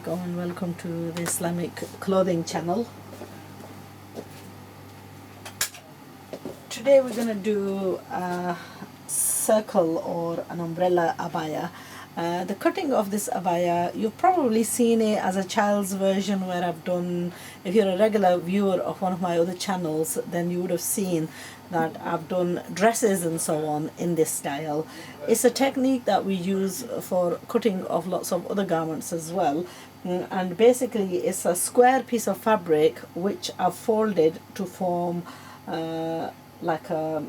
Assalamualaikum and welcome to the Islamic clothing channel. Today we're going to do a circle or an umbrella abaya. The cutting of this abaya, you've probably seen it as a child's version where I've done, if you're a regular viewer of one of my other channels, then you would have seen that I've done dresses and so on in this style. It's a technique that we use for cutting of lots of other garments as well. And basically it's a square piece of fabric which I've folded to form like a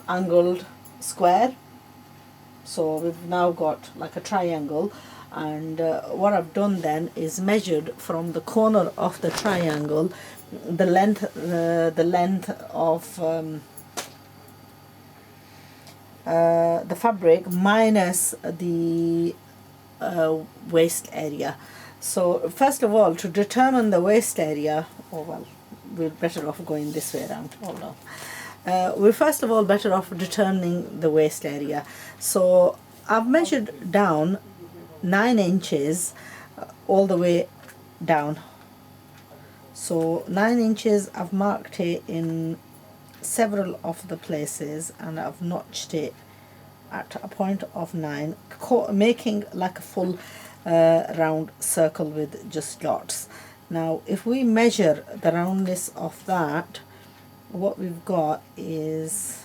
angled square. So we've now got like a triangle, and what I've done then is measured from the corner of the triangle the length of the fabric minus the waist area. So first of all, to determine the waist area, we're better off going this way around. Hold on. We're first of all better off determining the waist area. So I've measured down 9 inches all the way down. So 9 inches, I've marked it in several of the places and I've notched it at a point of 9, making like a full round circle with just dots. Now if we measure the roundness of that, what we've got is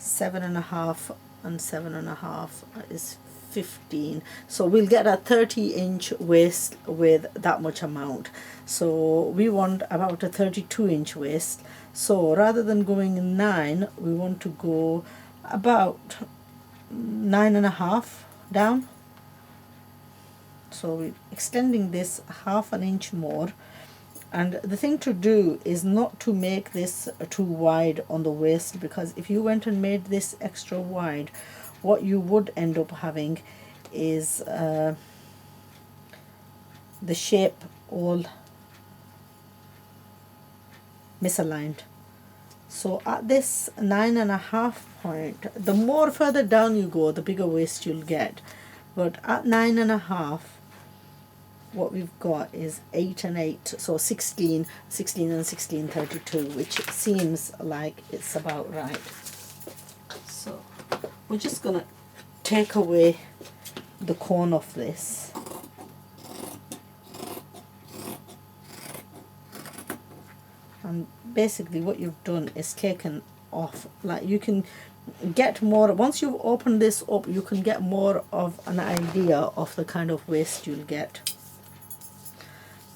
7.5 and 7.5 is 15. So we'll get a 30-inch waist with that much amount. So we want about a 32-inch waist. So rather than going 9, we want to go about 9.5 down. So we're extending this half an inch more. And the thing to do is not to make this too wide on the waist, because if you went and made this extra wide, what you would end up having is the shape all misaligned. So at this 9.5 point, the more further down you go, the bigger waist you'll get. But at 9.5, what we've got is 8 and 8, so 16 and 16, 32, which seems like it's about right. So we're just gonna take away the corner of this, and basically what you've done is taken off, like you can get more, once you've opened this up, you can get more of an idea of the kind of waist you'll get.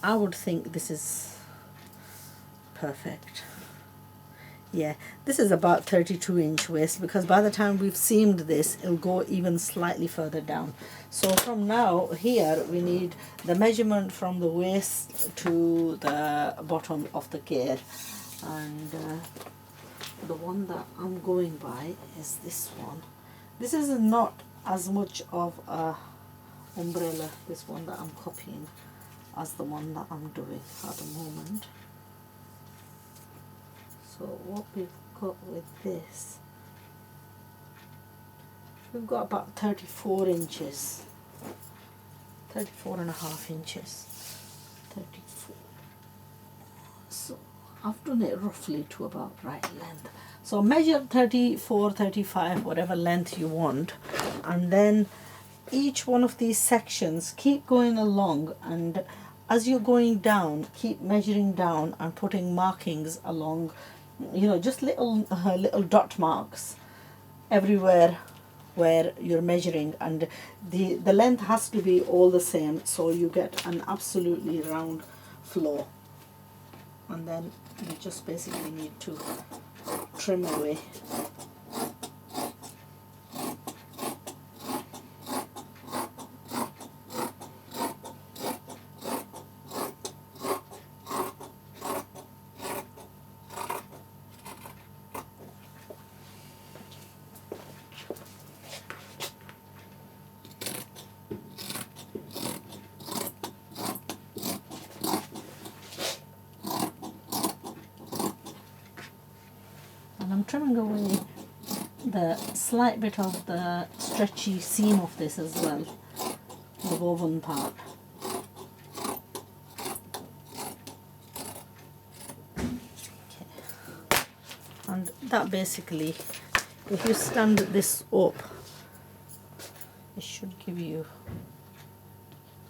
I would think this is perfect. Yeah, this is about 32-inch waist, because by the time we've seamed this, it'll go even slightly further down. So from now here, we need the measurement from the waist to the bottom of the gear. And the one that I'm going by is this one. This is not as much of a umbrella, this one that I'm copying, as the one that I'm doing at the moment. So what we've got with this, we've got about 34 inches, 34.5 inches, 34. So I've done it roughly to about right length. So measure 34, 35, whatever length you want, and then each one of these sections, keep going along, and as you're going down, keep measuring down and putting markings along, you know, just little dot marks everywhere where you're measuring, and the length has to be all the same, so you get an absolutely round floor. And then you just basically need to trim away. I'm trimming away the slight bit of the stretchy seam of this as well, the woven part. that basically, if you stand this up, it should give you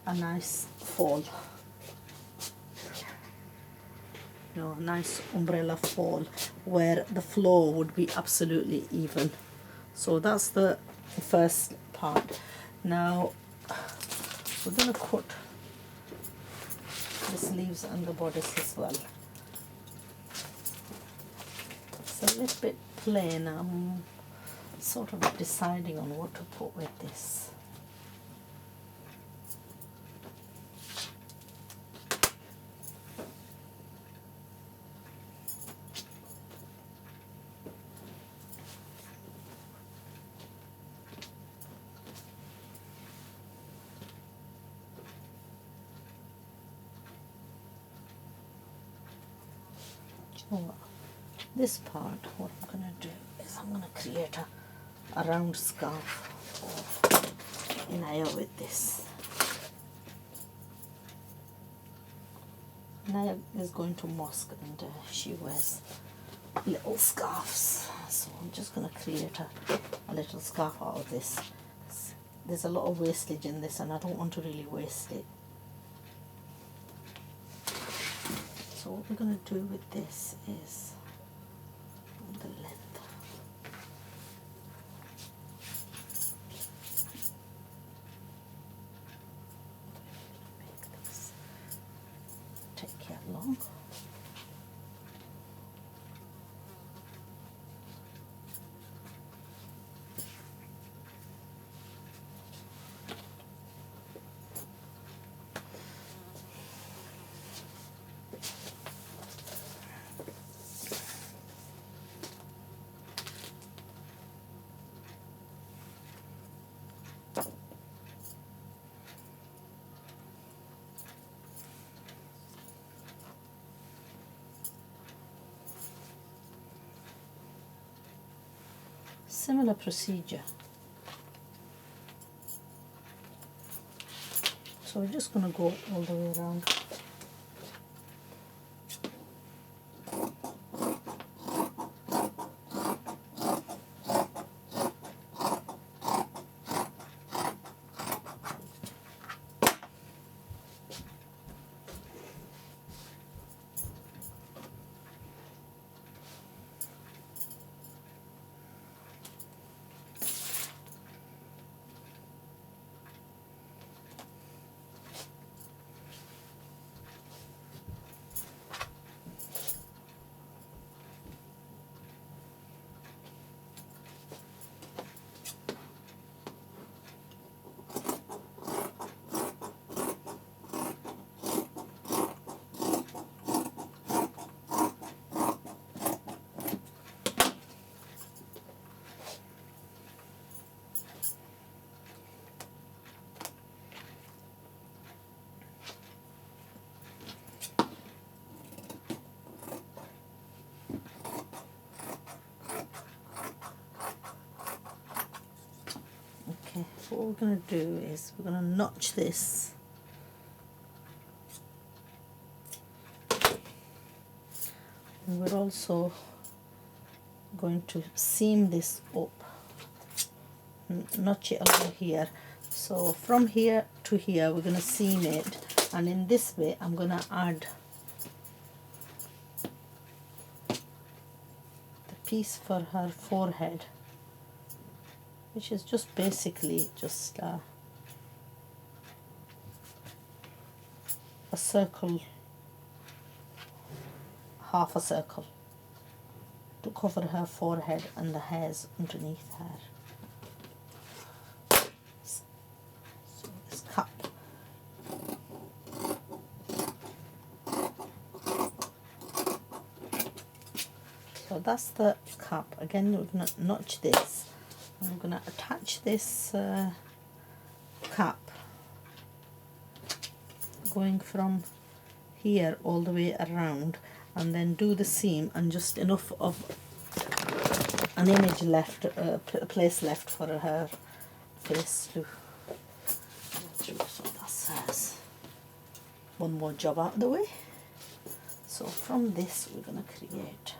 a nice fall, you know, a nice umbrella fall where the floor would be absolutely even. So that's the first part. Now we're going to cut the sleeves and the bodice as well. It's a little bit plain. I'm sort of deciding on what to put with this. This part, what I'm going to do is I'm going to create a round scarf of Inaya with this. Inaya is going to mosque and she wears little scarves, so I'm just going to create a little scarf out of this. There's a lot of wastage in this and I don't want to really waste it. So what we're going to do with this is the length. Make this take care long. Similar procedure. So we're just going to go all the way around. Okay, what we're going to do is we're going to notch this and we're also going to seam this up, notch it along here. So from here to here we're going to seam it, and in this way I'm going to add the piece for her forehead, which is just basically just a circle, half a circle, to cover her forehead and the hairs underneath her. So this cap. So that's the cap. Again, we're going to notch this. I'm going to attach this cap going from here all the way around, and then do the seam and just enough of an image left, place left for her face to go through. So that's one more job out of the way. So from this we're going to create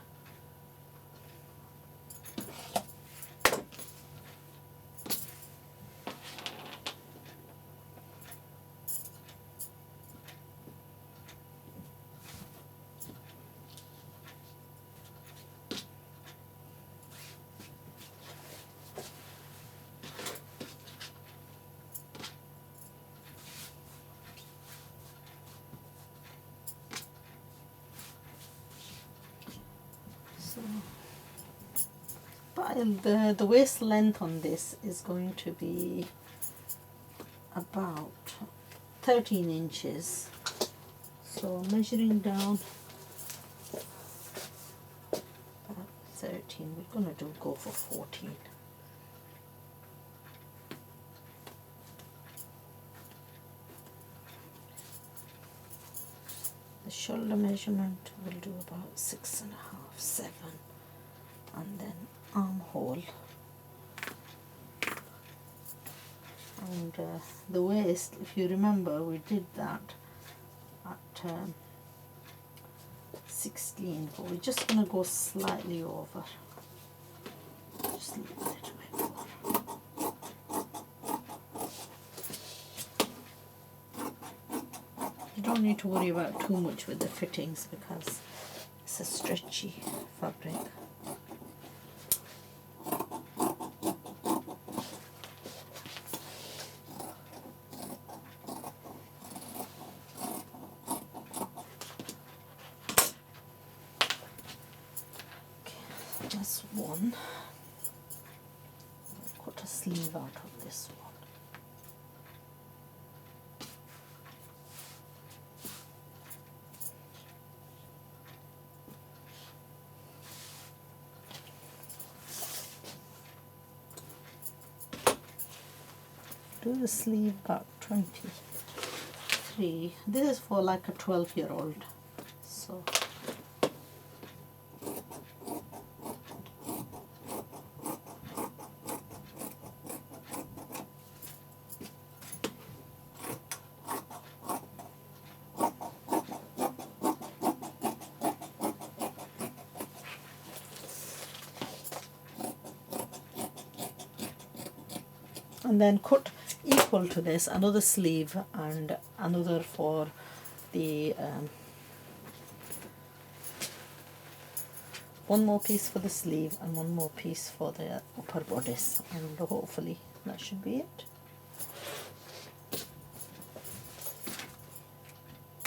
the waist length on this is going to be about 13 inches. So measuring down about 13, we're going to go for 14. The shoulder measurement will do about 6.5, 7, and then armhole, and the waist, if you remember, we did that at 16, but we're just going to go slightly over, just a little bit more. You don't need to worry about too much with the fittings because it's a stretchy fabric. Just one. I'll cut a sleeve out of this one. Do the sleeve about 23. This is for like a 12-year-old. So and then cut equal to this another sleeve and another for the one more piece for the sleeve and one more piece for the upper bodice, and hopefully that should be it.